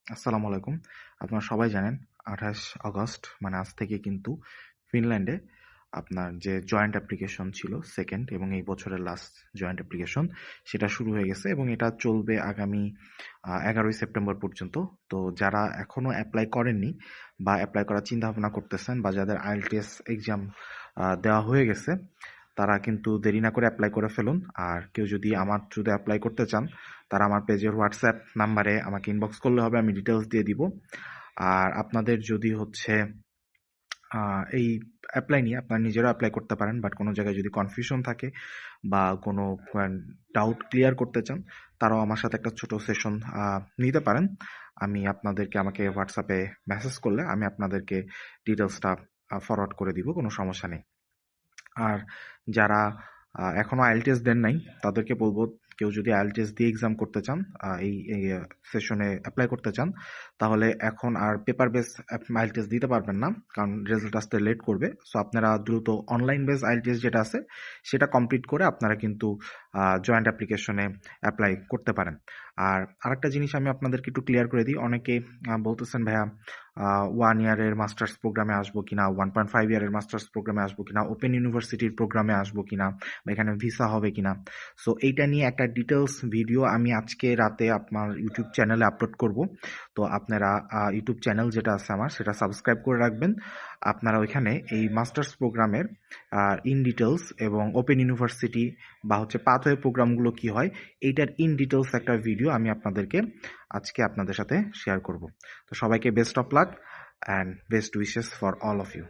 আসসালামু আলাইকুম। আপনারা সবাই জানেন ২৮ অগস্ট মানে আজ থেকে কিন্তু ফিনল্যান্ডে আপনার যে জয়েন্ট অ্যাপ্লিকেশন ছিল 2nd এবং এই বছরের লাস্ট জয়েন্ট অ্যাপ্লিকেশন সেটা শুরু হয়ে গেছে এবং এটা চলবে আগামী ১১ই সেপ্টেম্বর পর্যন্ত। তো যারা এখনো এপ্লাই করেননি বা এপ্লাই করার চিন্তাভাবনা করতেছেন বা যাদের IELTS এক্সাম দেওয়া হয়ে গেছে তারা কিন্তু দেরি না করে এপ্লাই করে ফেলুন। আর কেউ যদি আমার থ্রুতে এপ্লাই করতে চান তারা আমার পেজের হোয়াটসঅ্যাপ নাম্বারে আমাকে ইনবক্স করলে হবে, আমি ডিটেলস দিয়ে দিব। আর আপনাদের যদি হচ্ছে এই অ্যাপ্লাই নিয়ে আপনারা নিজেরাও অ্যাপ্লাই করতে পারেন, বাট কোনো জায়গায় যদি কনফিউশন থাকে বা কোনো ডাউট ক্লিয়ার করতে চান তারাও আমার সাথে একটা ছোট সেশন নিতে পারেন। আমি আপনাদেরকে আমাকে হোয়াটসঅ্যাপে মেসেজ করলে আমি আপনাদেরকে ডিটেলসটা ফরওয়ার্ড করে দিব, কোনো সমস্যা নেই। আর যারা এখনো IELTS দেন নাই তাদেরকে বলবো, কেউ যদি IELTS দিয়ে এক্সাম করতে চান, এই সেশনে অ্যাপ্লাই করতে চান, তাহলে এখন আর পেপার বেস IELTS দিতে পারবেন না, কারণ রেজাল্ট আসতে লেট করবে। সো আপনারা দ্রুত অনলাইন বেস IELTS যেটা আছে সেটা কমপ্লিট করে আপনারা কিন্তু জয়েন্ট অ্যাপ্লিকেশনে অ্যাপ্লাই করতে পারেন। আর আরেকটা জিনিস আমি আপনাদেরকে একটু ক্লিয়ার করে দিই। অনেকে বলতেছেন ভাইয়া 1 ইয়ারের মাস্টার্স প্রোগ্রামে আসবো কিনা, 1.5 ইয়ারের মাস্টার্স প্রোগ্রামে আসবো কিনা, ওপেন ইউনিভার্সিটির প্রোগ্রামে আসবো কিনা, বা এখানে ভিসা হবে কিনা। সো এইটা নিয়ে একটা ডিটেলস ভিডিও আমি আজকে রাতে আপনার ইউটিউব চ্যানেলে আপলোড করব। তো আপনারা ইউটিউব চ্যানেল যেটা আছে আমার সেটা সাবস্ক্রাইব করে রাখবেন। আপনারা ওইখানে এই মাস্টার্স প্রোগ্রামের ইন ডিটেলস এবং ওপেন ইউনিভার্সিটি বা হচ্ছে পাথওয়ে প্রোগ্রামগুলো কি হয় এইটার ইন ডিটেলস একটা ভিডিও আমি আপনাদেরকে আজকে আপনাদের সাথে শেয়ার করব। তো সবাইকে best of luck and best wishes for all of you.